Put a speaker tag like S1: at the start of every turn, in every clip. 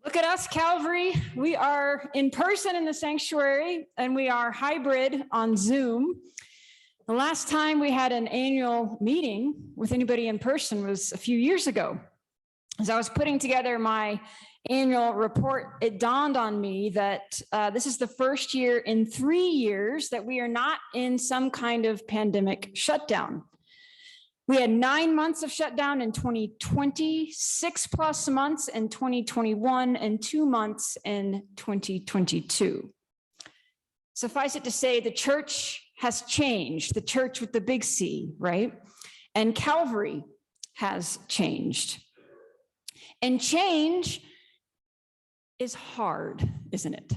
S1: Look at us, Calvary. We are in person in the sanctuary, and we are hybrid on Zoom. The last time we had an annual meeting with anybody in person was a few years ago. As I was putting together my annual report, it dawned on me that this is the first year in 3 years that we are not in some kind of pandemic shutdown. We had 9 months of shutdown in 2020, 6+ months in 2021, and 2 months in 2022. Suffice it to say, the church has changed, the church with the big C, right? And Calvary has changed. And change is hard, isn't it?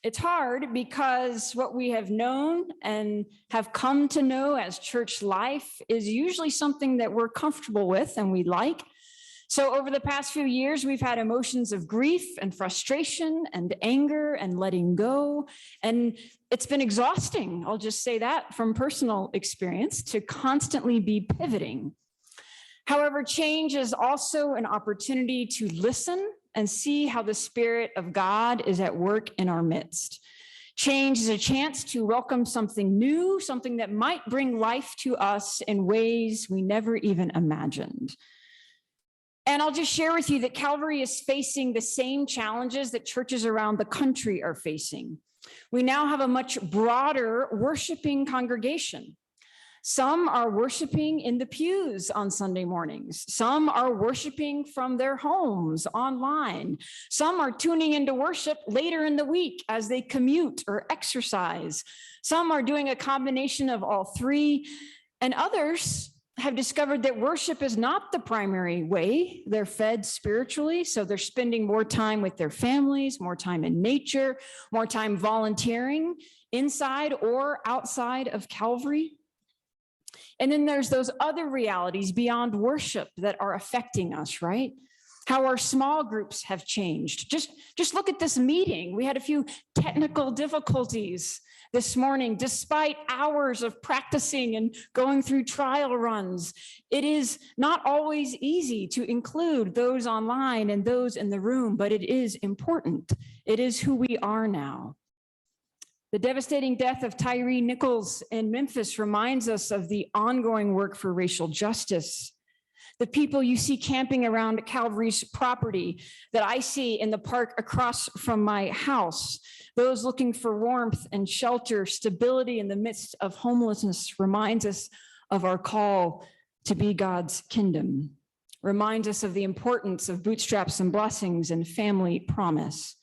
S1: It's hard because what we have known and have come to know as church life is usually something that we're comfortable with and we like. So over the past few years, we've had emotions of grief and frustration and anger and letting go. And it's been exhausting, I'll just say that from personal experience, to constantly be pivoting. However, change is also an opportunity to listen and see how the Spirit of God is at work in our midst. Change is a chance to welcome something new, something that might bring life to us in ways we never even imagined. And I'll just share with you that Calvary is facing the same challenges that churches around the country are facing. We now have a much broader worshiping congregation. Some are worshiping in the pews on Sunday mornings. Some are worshiping from their homes online. Some are tuning into worship later in the week as they commute or exercise. Some are doing a combination of all three, and others have discovered that worship is not the primary way they're fed spiritually, so they're spending more time with their families, more time in nature, more time volunteering inside or outside of Calvary. And then there's those other realities beyond worship that are affecting us, right? How our small groups have changed. Just look at this meeting. We had a few technical difficulties this morning, despite hours of practicing and going through trial runs. It is not always easy to include those online and those in the room, but it is important. It is who we are now. The devastating death of Tyree Nichols in Memphis reminds us of the ongoing work for racial justice. The people you see camping around Calvary's property that I see in the park across from my house, those looking for warmth and shelter, stability in the midst of homelessness, reminds us of our call to be God's kingdom, reminds us of the importance of bootstraps and blessings and family promise.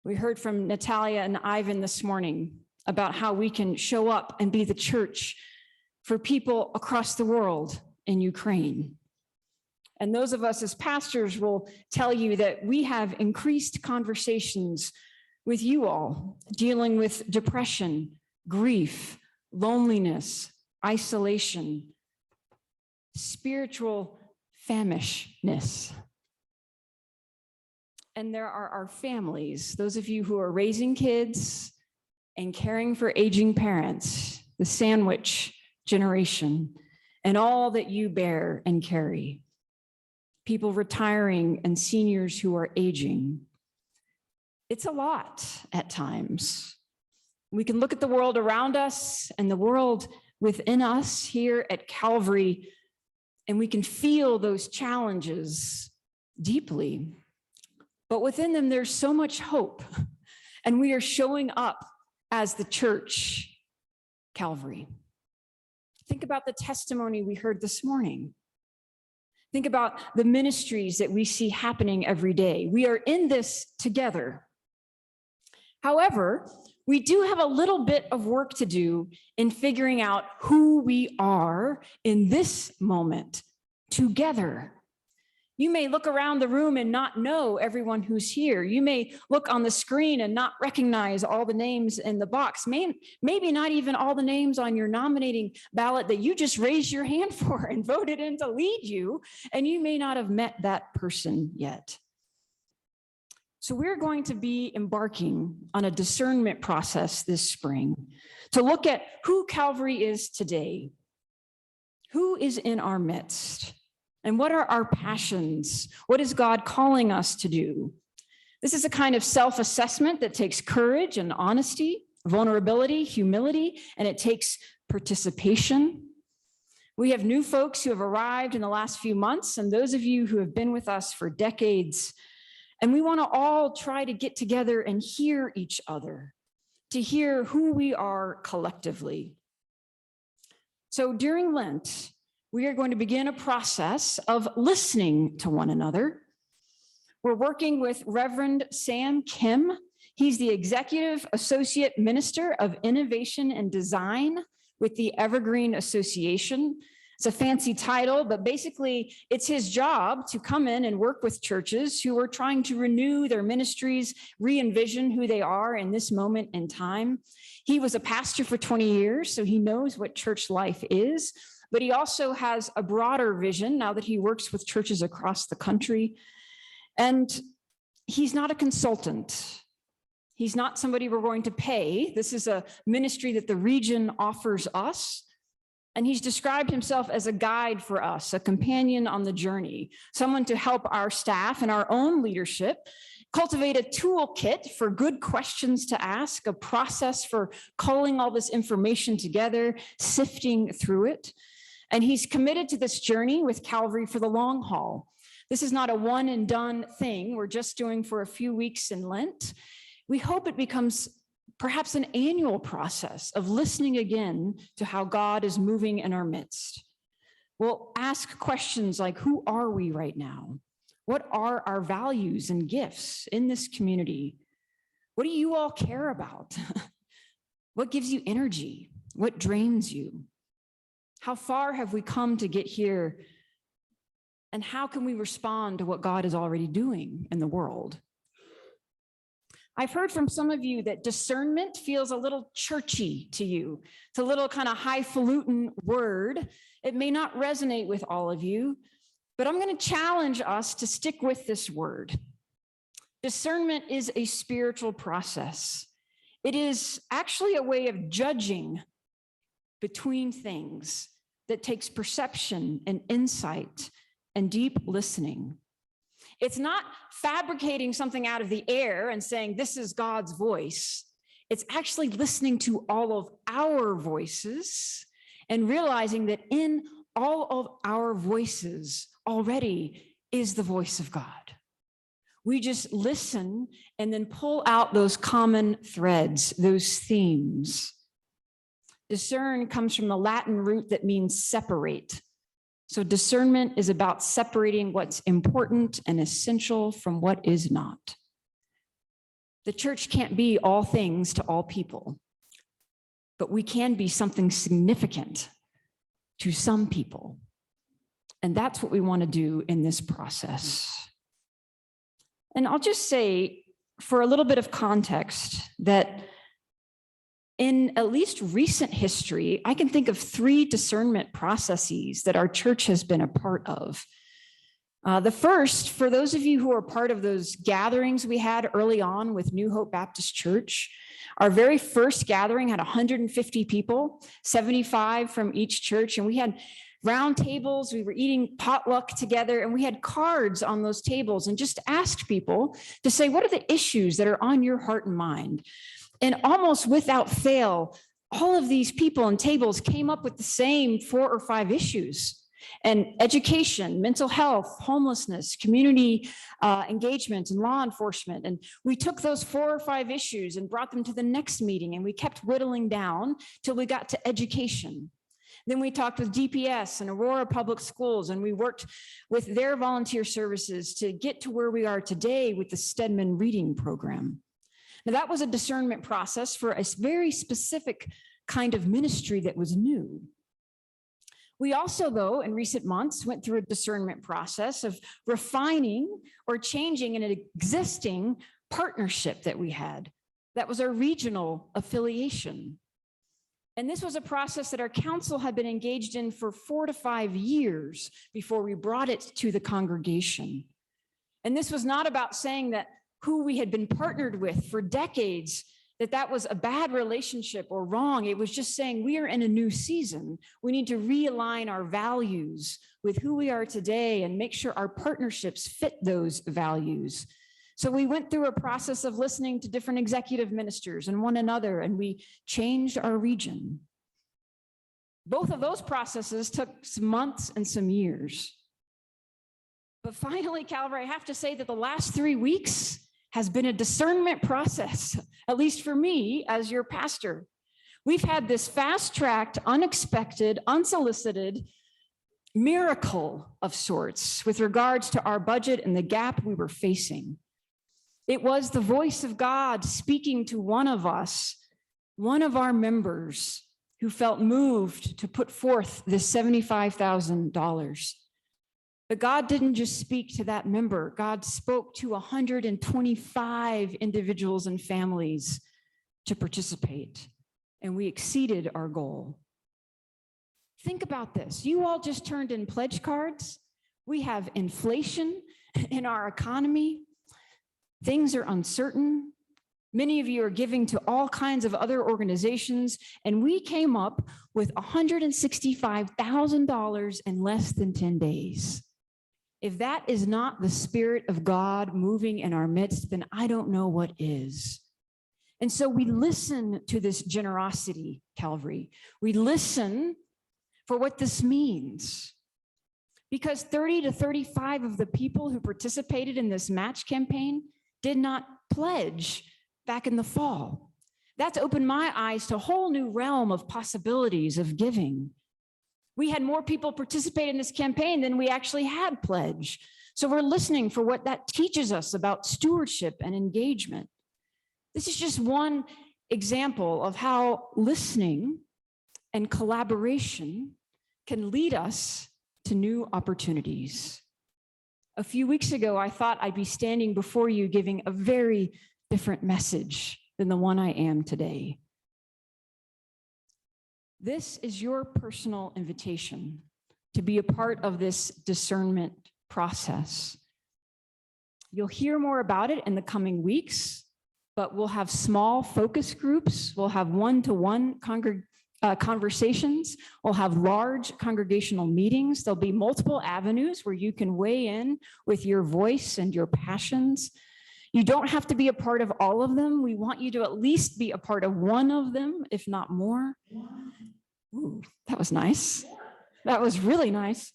S1: We heard from Natalia and Ivan this morning about how we can show up and be the church for people across the world in Ukraine. And those of us as pastors will tell you that we have increased conversations with you all dealing with depression, grief, loneliness, isolation, spiritual famishness. And there are our families, those of you who are raising kids and caring for aging parents, the sandwich generation, and all that you bear and carry. People retiring and seniors who are aging. It's a lot at times. We can look at the world around us and the world within us here at Calvary, and we can feel those challenges deeply. But within them, there's so much hope, and we are showing up as the church, Calvary. Think about the testimony we heard this morning. Think about the ministries that we see happening every day. We are in this together. However, we do have a little bit of work to do in figuring out who we are in this moment together. You may look around the room and not know everyone who's here. You may look on the screen and not recognize all the names in the box, maybe not even all the names on your nominating ballot that you just raised your hand for and voted in to lead you, and you may not have met that person yet. So we're going to be embarking on a discernment process this spring to look at who Calvary is today, who is in our midst, And what are our passions? What is God calling us to do? This is a kind of self-assessment that takes courage and honesty, vulnerability, humility, and it takes participation. We have new folks who have arrived in the last few months, and those of you who have been with us for decades. And we want to all try to get together and hear each other, to hear who we are collectively. So during Lent, we are going to begin a process of listening to one another. We're working with Reverend Sam Kim. He's the Executive Associate Minister of Innovation and Design with the Evergreen Association. It's a fancy title, but basically it's his job to come in and work with churches who are trying to renew their ministries, re-envision who they are in this moment in time. He was a pastor for 20 years, so he knows what church life is, but he also has a broader vision now that he works with churches across the country. And he's not a consultant. He's not somebody we're going to pay. This is a ministry that the region offers us. And he's described himself as a guide for us, a companion on the journey, someone to help our staff and our own leadership cultivate a toolkit for good questions to ask, a process for culling all this information together, sifting through it. And he's committed to this journey with Calvary for the long haul. This is not a one and done thing we're just doing for a few weeks in Lent. We hope it becomes perhaps an annual process of listening again to how God is moving in our midst. We'll ask questions like, who are we right now? What are our values and gifts in this community? What do you all care about? What gives you energy? What drains you? How far have we come to get here? And how can we respond to what God is already doing in the world? I've heard from some of you that discernment feels a little churchy to you. It's a little kind of highfalutin word. It may not resonate with all of you, but I'm going to challenge us to stick with this word. Discernment is a spiritual process. It is actually a way of judging between things that takes perception and insight and deep listening. It's not fabricating something out of the air and saying, this is God's voice. It's actually listening to all of our voices and realizing that in all of our voices already is the voice of God. We just listen and then pull out those common threads, those themes. Discern comes from the Latin root that means separate. So discernment is about separating what's important and essential from what is not. The church can't be all things to all people, but we can be something significant to some people. And that's what we want to do in this process. And I'll just say, for a little bit of context, that in at least recent history, I can think of 3 discernment processes that our church has been a part of. The first, for those of you who are part of those gatherings we had early on with New Hope Baptist Church, our very first gathering had 150 people, 75 from each church, and we had round tables, we were eating potluck together, and we had cards on those tables and just asked people to say, what are the issues that are on your heart and mind? And almost without fail, all of these people and tables came up with the same 4 or 5 issues. And education, mental health, homelessness, community engagement, and law enforcement. And we took those 4 or 5 issues and brought them to the next meeting, and we kept whittling down till we got to education. Then we talked with DPS and Aurora Public Schools, and we worked with their volunteer services to get to where we are today with the Stedman Reading Program. Now, that was a discernment process for a very specific kind of ministry that was new. We also, though, in recent months, went through a discernment process of refining or changing an existing partnership that we had. That was our regional affiliation. And this was a process that our council had been engaged in for 4 to 5 years before we brought it to the congregation. And this was not about saying that who we had been partnered with for decades, that was a bad relationship or wrong. It was just saying we are in a new season. We need to realign our values with who we are today and make sure our partnerships fit those values. So we went through a process of listening to different executive ministers and one another, and we changed our region. Both of those processes took some months and some years. But finally, Calvary, I have to say that the last 3 weeks has been a discernment process, at least for me as your pastor. We've had this fast-tracked, unexpected, unsolicited miracle of sorts with regards to our budget and the gap we were facing. It was the voice of God speaking to one of us, one of our members, who felt moved to put forth this $75,000. But God didn't just speak to that member. God spoke to 125 individuals and families to participate, and we exceeded our goal. Think about this. You all just turned in pledge cards. We have inflation in our economy. Things are uncertain. Many of you are giving to all kinds of other organizations, and we came up with $165,000 in less than 10 days. If that is not the Spirit of God moving in our midst, then I don't know what is. And so we listen to this generosity, Calvary. We listen for what this means. Because 30 to 35 of the people who participated in this match campaign did not pledge back in the fall. That's opened my eyes to a whole new realm of possibilities of giving. We had more people participate in this campaign than we actually had pledge. So we're listening for what that teaches us about stewardship and engagement. This is just one example of how listening and collaboration can lead us to new opportunities. A few weeks ago, I thought I'd be standing before you giving a very different message than the one I am today. This is your personal invitation to be a part of this discernment process. You'll hear more about it in the coming weeks, but we'll have small focus groups. We'll have one-to-one conversations. We'll have large congregational meetings. There'll be multiple avenues where you can weigh in with your voice and your passions. You don't have to be a part of all of them. We want you to at least be a part of one of them, if not more. Ooh, that was nice. That was really nice.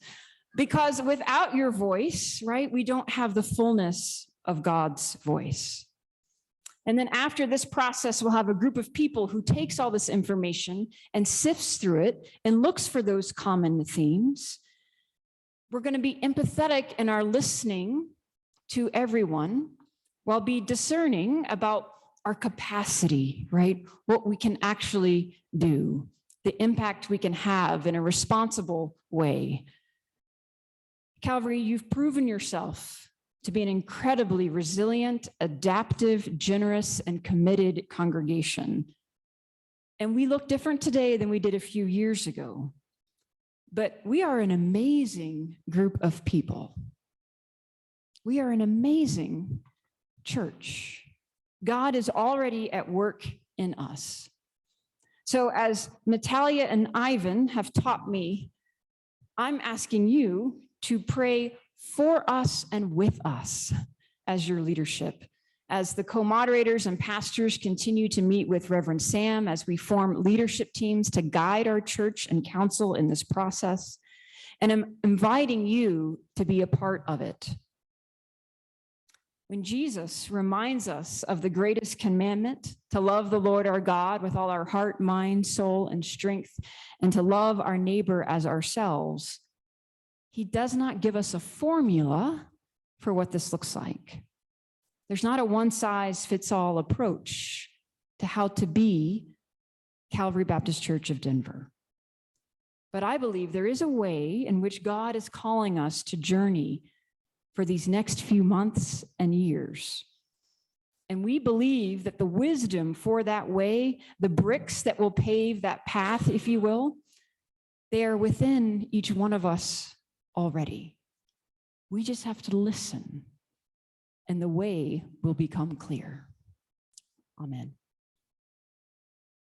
S1: Because without your voice, right, we don't have the fullness of God's voice. And then after this process, we'll have a group of people who takes all this information and sifts through it and looks for those common themes. We're going to be empathetic in our listening to everyone, while be discerning about our capacity, right? What we can actually do, the impact we can have in a responsible way. Calvary, you've proven yourself to be an incredibly resilient, adaptive, generous, and committed congregation. And we look different today than we did a few years ago. But we are an amazing group of people. We are an amazing church. God is already at work in us. So as Natalia and Ivan have taught me, I'm asking you to pray for us and with us as your leadership, as the co-moderators and pastors continue to meet with Reverend Sam, as we form leadership teams to guide our church and counsel in this process. And I'm inviting you to be a part of it. When Jesus reminds us of the greatest commandment, to love the Lord our God with all our heart, mind, soul, and strength, and to love our neighbor as ourselves, he does not give us a formula for what this looks like. There's not a one-size-fits-all approach to how to be Calvary Baptist Church of Denver. But I believe there is a way in which God is calling us to journey for these next few months and years. And we believe that the wisdom for that way, the bricks that will pave that path, if you will, they are within each one of us already. We just have to listen, and the way will become clear. Amen.